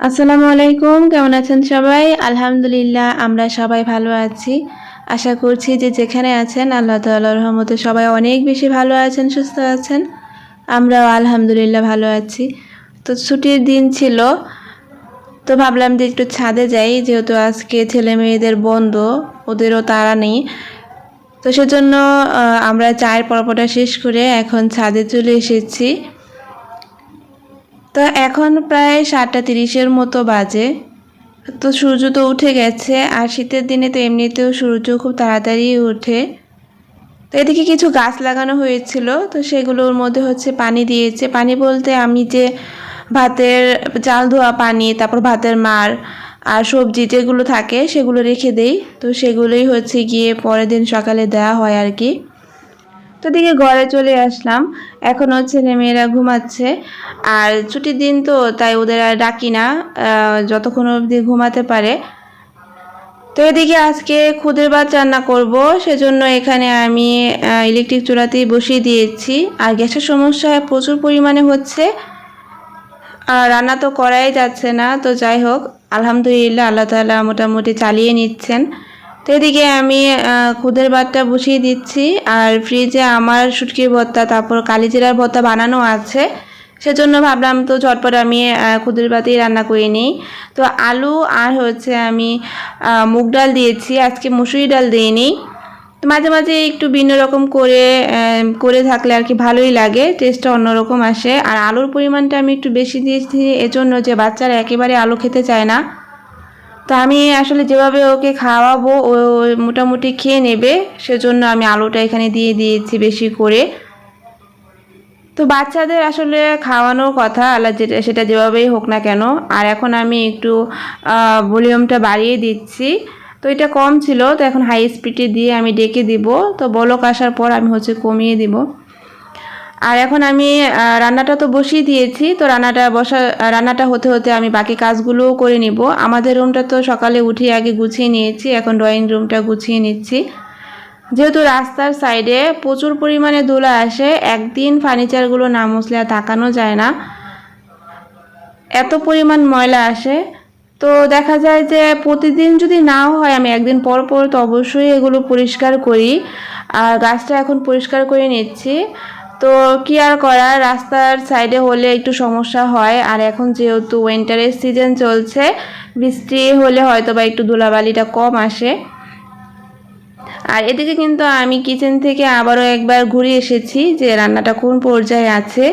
আসসালামু আলাইকুম, কেমন আছেন সবাই? আলহামদুলিল্লাহ আমরা সবাই ভালো আছি। আশা করছি যে যেখানে আছেন আল্লাহ তাআলার রহমতে সবাই অনেক বেশি ভালো আছেন, সুস্থ আছেন। আমরাও আলহামদুলিল্লাহ ভালো আছি। তো ছুটির দিন ছিল, তো ভাবলাম যে একটু ছাদে যাই, যেহেতু আজকে ছেলে মেয়েদের বন্ধ, ওদেরও তাড়া নেই। তো সেজন্য আমরা চায়ের পর্বটা শেষ করে এখন ছাদে চলে এসেছি। তো এখন প্রায় 7:30 মতো বাজে। তো সূর্য তো উঠে গেছে, আর শীতের দিনে তো এমনিতেও সূর্য খুব তাড়াতাড়ি ওঠে। তো এদিকে কিছু গাছ লাগানো হয়েছিল, তো সেগুলোর মধ্যে হচ্ছে পানি দিয়েছে। পানি বলতে আমি যে ভাতের চাল ধোয়া পানি, তারপর ভাতের মাড় আর সবজি যেগুলো থাকে সেগুলো রেখে দেই। তো সেগুলোই হচ্ছে গিয়ে পরের দিন সকালে দেওয়া হয় আর কি। তো দিকে ঘরে চলে আসলাম। এখন ছেলেমেয়েরা ঘুমাচ্ছে, আর ছুটির দিন তো তাই ওদের আর ডাকি না, যতক্ষণ অবধি ঘুমাতে পারে। তো এদিকে আজকে খুদের ভাত রান্না করব, সেজন্য এখানে আমি ইলেকট্রিক চুলাতেই বসিয়ে দিয়েছি। আর গ্যাসের সমস্যা প্রচুর পরিমাণে হচ্ছে, আর রান্না তো করাই যাচ্ছে না। তো যাই হোক, আলহামদুলিল্লাহ আল্লাহ তাআলা মোটামুটি চালিয়ে নিচ্ছেন। তো এদিকে আমি খুদের ভাতটা বসিয়ে দিচ্ছি, আর ফ্রিজে আমার শুটকির ভর্তা তারপর কালিজিরার ভর্তা বানানো আছে। সেজন্য ভাবলাম তো ঝটপট আমি খুদের ভাতেই রান্না করে নিই। তো আলু আর হচ্ছে আমি মুগ ডাল দিয়েছি, আজকে মুসুরি ডাল দিইনি। তো মাঝে মাঝে একটু ভিন্ন রকম করে থাকলে আর কি ভালোই লাগে, টেস্টটা অন্যরকম আসে। আর আলুর পরিমাণটা আমি একটু বেশি দিয়েছি এজন্য যে বাচ্চারা একেবারে আলু খেতে চায় না। তো আমি আসলে যেভাবে ওকে খাওয়াবো ও মোটামুটি খেয়ে নেবে, সেজন্য আমি আলুটা এখানে দিয়ে দিয়েছি বেশি করে। তো বাচ্চাদের আসলে খাওয়ানোর কথা আল্লাহ সেটা যেভাবেই হোক না কেন। আর এখন আমি একটু ভলিউমটা বাড়িয়ে দিচ্ছি। তো এটা কম ছিল, তো এখন হাই স্পিডে দিয়ে আমি ডেকে দিব। তো বলক আসার পর আমি হচ্ছে কমিয়ে দিব। আর এখন আমি রান্নাটা তো বসিয়ে দিয়েছি। তো রান্নাটা হতে হতে আমি বাকি কাজগুলোও করে নিব। আমাদের রুমটা তো সকালে উঠে আগে গুছিয়ে নিয়েছি, এখন ড্রয়িং রুমটা গুছিয়ে নিচ্ছি। যেহেতু রাস্তার সাইডে প্রচুর পরিমাণে ধুলা আসে, একদিন ফার্নিচারগুলো না মুছলে আর তাকানো যায় না, এত পরিমাণ ময়লা আসে। তো দেখা যায় যে প্রতিদিন যদি নাও হয়, আমি একদিন পর পর তো অবশ্যই এগুলো পরিষ্কার করি। আর গাছটা এখন পরিষ্কার করে নিচ্ছি। তো কি আর করা, রাস্তার সাইডে হলে একটু সমস্যা হয়। আর এখন যেহেতু উইন্টারের সিজন চলছে, বৃষ্টি হলে হয়তো বা একটু ধুলাবালিটা কম আসে। আর এদিকে কিন্তু আমি কিচেন থেকে আবারও একবার ঘুরে এসেছি যে রান্নাটা কোন পর্যায়ে আছে।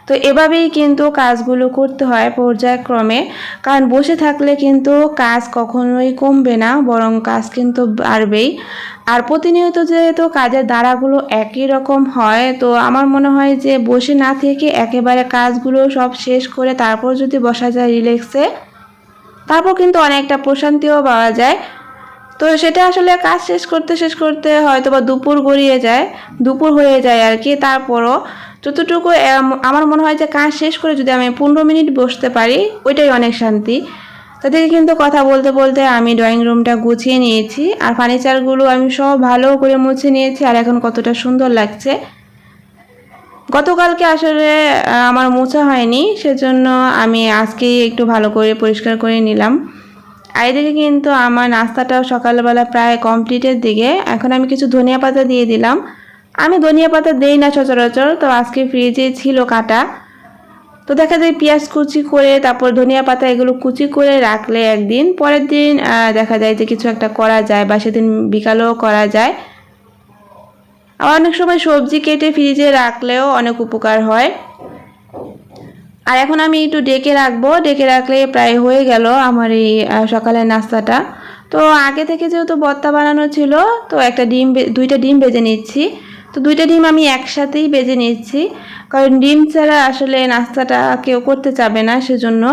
তো এভাবেই কিন্তু কাজগুলো করতে হয় পর্যায়ক্রমে, কারণ বসে থাকলে কিন্তু কাজ কখনোই কমবে না, বরং কাজ কিন্তু বাড়বেই। আর প্রতিনিয়ত যেহেতু কাজের ধারাগুলো একই রকম হয়, তো আমার মনে হয় যে বসে না থেকে একেবারে কাজগুলো সব শেষ করে তারপর যদি বসা যায় রিল্যাক্সে, তারপর কিন্তু অনেকটা প্রশান্তিও পাওয়া যায়। তো সেটা আসলে কাজ শেষ করতে হয়তো বা দুপুর হয়ে যায় আর কি। তারপরও যতটুকু আমার মনে হয় যে কাজ শেষ করে যদি আমি 15 মিনিট বসতে পারি, ওইটাই অনেক শান্তি। তাদেরকে কিন্তু কথা বলতে বলতে আমি ড্রয়িং রুমটা গুছিয়ে নিয়েছি, আর ফার্নিচারগুলো আমি সব ভালো করে মুছে নিয়েছি। আর এখন কতটা সুন্দর লাগছে। গতকালকে আসলে আমার মোছা হয়নি, সেজন্য আমি আজকেই একটু ভালো করে পরিষ্কার করে নিলাম। আর এদিকে কিন্তু আমার নাস্তাটাও সকালবেলা প্রায় কমপ্লিটের দিকে। এখন আমি কিছু ধনিয়া পাতা দিয়ে দিলাম। আমি ধনিয়া পাতা দেই না সচরাচর, তো আজকে ফ্রিজে ছিল কাটা। তো দেখা যায় পেঁয়াজ কুচি করে তারপর ধনিয়া পাতা এগুলো কুচি করে রাখলে একদিন পরের দিন দেখা যায় যে কিছু একটা করা যায়, বা সেদিন বিকালেও করা যায়। আবার অনেক সময় সবজি কেটে ফ্রিজে রাখলেও অনেক উপকার হয়। আর এখন আমি একটু ডেকে রাখলে প্রায় হয়ে গেল আমার এই সকালের নাস্তাটা। তো আগে থেকে যেহেতু ভর্তা বানানো ছিল, তো দুইটা ডিম ভেজে নিচ্ছি। তো দুইটা ডিম আমি একসাথেই ভেজে নিচ্ছি, কারণ ডিম ছাড়া আসলে নাস্তাটা কেউ করতে চাবে না, সেজন্য।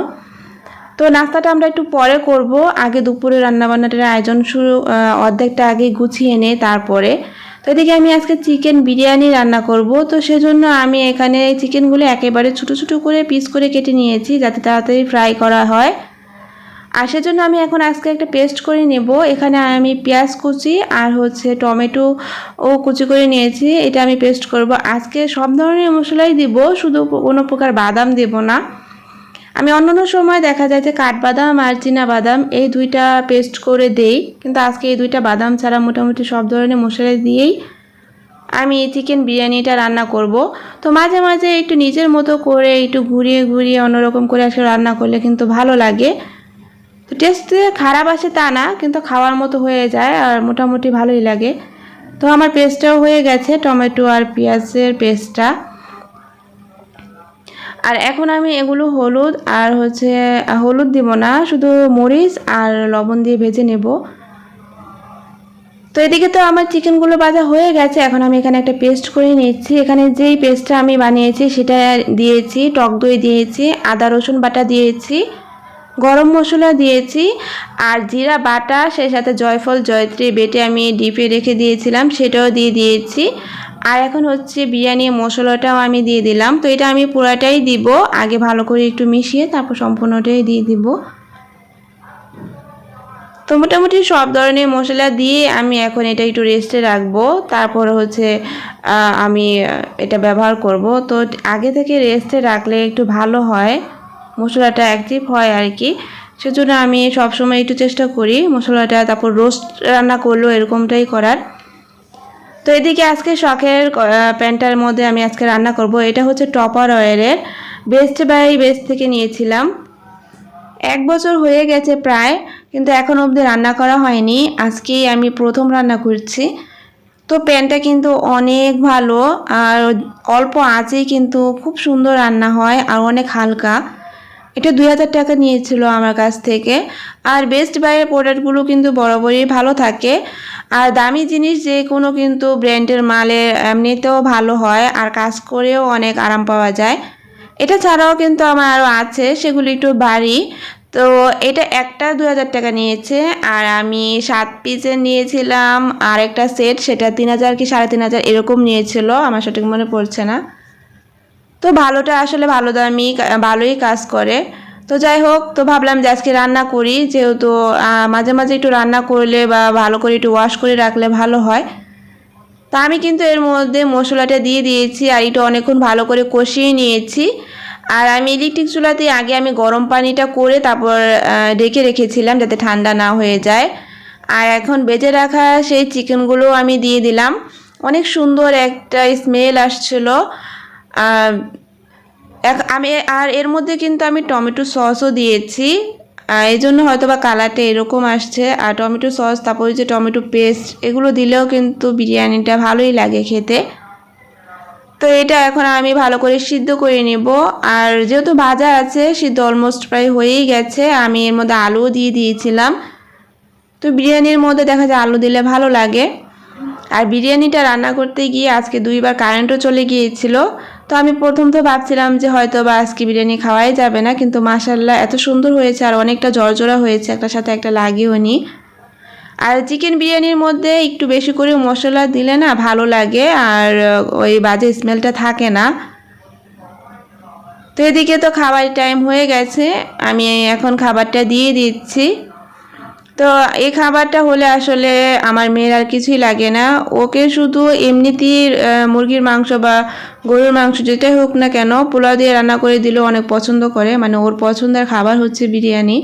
তো নাস্তাটা আমরা একটু পরে করব, আগে দুপুরে রান্নাবান্নাটার আয়োজন অর্ধেকটা আগে গুছিয়ে নেই তারপরে। তো এদিকে আমি আজকে চিকেন বিরিয়ানি রান্না করব। তো সেজন্য আমি এখানে চিকেনগুলো একেবারে ছোটো ছোটো করে পিস করে কেটে নিয়েছি, যাতে তাড়াতাড়ি ফ্রাই করা হয়। আর সেজন্য আমি এখন আজকে একটা পেস্ট করে নেব। এখানে আমি পেঁয়াজ কুচি আর হচ্ছে টমেটো কুচি করে নিয়েছি, এটা আমি পেস্ট করব। আজকে সব ধরনের মশলাই দিব, শুধু কোনো প্রকার বাদাম দেব না। আমি অন্যান্য সময় দেখা যায় যে কাঠবাদাম আর বাদাম এই দুইটা পেস্ট করে দেই, কিন্তু আজকে এই দুইটা বাদাম ছাড়া মোটামুটি সব ধরনের মশলা দিয়েই আমি চিকেন বিরিয়ানিটা রান্না করব। তো মাঝে মাঝে একটু নিজের মতো করে একটু ঘুরিয়ে ঘুরিয়ে অন্যরকম করে আসলে রান্না করলে কিন্তু ভালো লাগে। তো টেস্ট খারাপ আসে তা না, কিন্তু খাওয়ার মতো হয়ে যায় আর মোটামুটি ভালোই লাগে। তো আমার পেস্টটাও হয়ে গেছে, টমেটো আর পেঁয়াজের পেস্টটা। আর এখন আমি এগুলো হলুদ আর হলুদ দিব না, শুধু মরিচ আর লবণ দিয়ে ভেজে নেব। তো এদিকে তো আমার চিকেনগুলো ভাজা হয়ে গেছে, এখন আমি এখানে একটা পেস্ট করে নিচ্ছি। এখানে যেই পেস্টটা আমি বানিয়েছি সেটা দিয়েছি, টক দই দিয়েছি, আদা রসুন বাটা দিয়েছি, গরম মশলা দিয়েছি আর জিরা বাটা, সেই সাথে জয়ফল জয়ত্রী বেটে আমি ডিপে রেখে দিয়েছিলাম সেটাও দিয়ে দিয়েছি। আর এখন বিরিয়ানি মশলাটাও আমি দিয়ে দিলাম। তো এটা আমি পুরাটাই দিব, আগে ভালো করে একটু মিশিয়ে তারপর সম্পূর্ণটাই দিয়ে দিব। তো মোটামুটি সব ধরনের মশলা দিয়ে আমি এখন এটা একটু রেস্টে রাখবো, তারপর আমি এটা ব্যবহার করব। তো আগে থেকে রেস্টে রাখলে একটু ভালো হয়, মশলাটা অ্যাক্টিভ হয় আর কি। সেজন্য আমি সবসময় একটু চেষ্টা করি মশলাটা তারপর রোস্ট রান্না করলেও এরকমটাই করার। তো এদিকে আজকে শখের প্যানটার মধ্যে আমি আজকে রান্না করব। এটা টপার অয়েলের, বেস্ট বাই বেস্ট থেকে নিয়েছিলাম। 1 বছর হয়ে গেছে প্রায়, কিন্তু এখন অবধি রান্না করা হয়নি, আজকেই আমি প্রথম রান্না করছি। তো প্যানটা কিন্তু অনেক ভালো আর অল্প আঁচেই কিন্তু খুব সুন্দর রান্না হয় আর অনেক হালকা। এটা 2000 টাকা নিয়েছিল আমার কাছ থেকে। আর বেস্ট বাইয়ের প্রোডাক্টগুলো কিন্তু বরাবরই ভালো থাকে, আর দামি জিনিস যে কোনো কিন্তু ব্র্যান্ডের মালে এমনিতেও ভালো হয় আর কাজ করেও অনেক আরাম পাওয়া যায়। এটা ছাড়াও কিন্তু আমার আরও আছে, সেগুলো একটু বাড়ি। তো এটা একটা 2000 টাকা নিয়েছে, আর আমি 7 পিসের নিয়েছিলাম আর একটা সেট, সেটা 3000 কি 3500 এরকম নিয়েছিল, আমার সঠিক মনে পড়ছে না। তো ভালোটা আসলে ভালোই কাজ করে। তো যাই হোক, তো ভাবলাম যে আজকে রান্না করি, যেহেতু মাঝে মাঝে একটু রান্না করলে বা ভালো করে একটু ওয়াশ করে রাখলে ভালো হয়। তা আমি কিন্তু এর মধ্যে মশলাটা দিয়ে দিয়েছি আর একটু অনেকক্ষণ ভালো করে কষিয়ে নিয়েছি। আর আমি ইলেকট্রিক চুলাতে আগে আমি গরম পানিটা করে তারপর ঢেকে রেখেছিলাম যাতে ঠান্ডা না হয়ে যায়। আর এখন বেজে রাখা সেই চিকেনগুলো আমি দিয়ে দিলাম, অনেক সুন্দর একটা স্মেল আসছিল। আমি আর এর মধ্যে কিন্তু আমি টমেটো সসও দিয়েছি, এই জন্য হয়তো বা কালারটা এরকম আসছে। আর টমেটো সস তারপরে টমেটো পেস্ট এগুলো দিলেও কিন্তু বিরিয়ানিটা ভালোই লাগে খেতে। তো এটা এখন আমি ভালো করে সিদ্ধ করে নেব। আর যেহেতু ভাজা আছে, সিদ্ধ অলমোস্ট প্রায় হয়েই গেছে, আমি এর মধ্যে আলুও দিয়ে দিয়েছিলাম। তো বিরিয়ানির মধ্যে দেখা যায় আলু দিলে ভালো লাগে। আর বিরিয়ানিটা রান্না করতে গিয়ে আজকে 2বার কারেন্টও চলে গিয়েছিল। তো আমি প্রথম তো ভাবছিলাম যে হয়তো বা আজকে বিরিয়ানি খাওয়াই যাবে না, কিন্তু মাশাআল্লাহ এত সুন্দর হয়েছে আর অনেকটা জর্জরা হয়েছে, একটার সাথে একটা লাগেও নি। আর চিকেন বিরিয়ানির মধ্যে একটু বেশি করে মশলা দিলে না ভালো লাগে, আর ওই বাজে স্মেলটা থাকে না। তো এদিকে তো খাবার টাইম হয়ে গেছে, আমি এখন খাবারটা দিয়ে দিচ্ছি। তো এই খাবারটা হলে আসলে আমার মেয়ের আর কিছুই লাগে না, ওকে শুধু এমনিতেই মুরগির মাংস বা গরুর মাংস যেটাই হোক না কেন পোলাও দিয়ে রান্না করে দিলেও অনেক পছন্দ করে, মানে ওর পছন্দের খাবার বিরিয়ানি।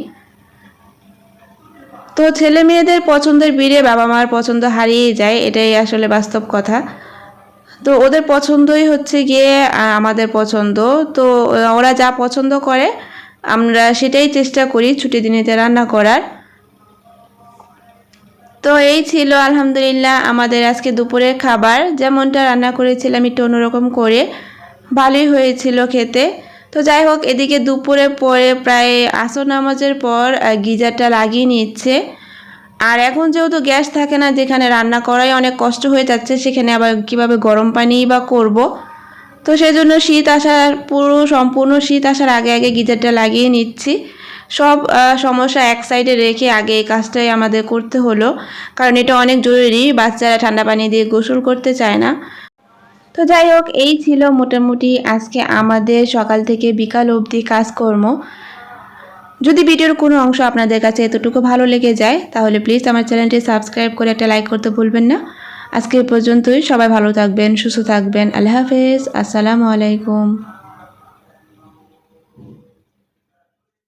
তো ছেলে মেয়েদের পছন্দের বিরে বাবা মার পছন্দ হারিয়ে যায়, এটাই আসলে বাস্তব কথা। তো ওদের পছন্দই গিয়ে আমাদের পছন্দ। তো ওরা যা পছন্দ করে আমরা সেটাই চেষ্টা করি ছুটি দিনেতে রান্না করার। তো এই ছিল আলহামদুলিল্লাহ আমাদের আজকে দুপুরের খাবার, যেমনটা রান্না করেছিলাম একটু অন্যরকম করে, ভালোই হয়েছিল খেতে। তো যাই হোক, এদিকে দুপুরে পরে প্রায় আসর নামাজের পর গিজারটা লাগিয়ে নিচ্ছে। আর এখন যেহেতু গ্যাস থাকে না, যেখানে রান্না করাই অনেক কষ্ট হয়ে যাচ্ছে, সেখানে আবার কিভাবে গরম পানিই বা করব। তো সেই জন্য সম্পূর্ণ শীত আসার আগে আগে গিজারটা লাগিয়ে নিচ্ছি। সব সমস্যা এক সাইডে রেখে আগে এই কাজটাই আমাদের করতে হলো, কারণ এটা অনেক জরুরি, বাচ্চারা ঠান্ডা পানি দিয়ে গোসল করতে চায় না। তো যাই হোক, এই ছিল মোটামুটি আজকে আমাদের সকাল থেকে বিকাল অবধি কাজকর্ম। যদি ভিডিওর কোনো অংশ আপনাদের কাছে এতটুকু ভালো লেগে যায় তাহলে প্লিজ আমার চ্যানেলটি সাবস্ক্রাইব করে একটা লাইক করতে ভুলবেন না। আজকে পর্যন্তই, সবাই ভালো থাকবেন, সুস্থ থাকবেন। আল্লাহ হাফেজ, আসসালামু আলাইকুম।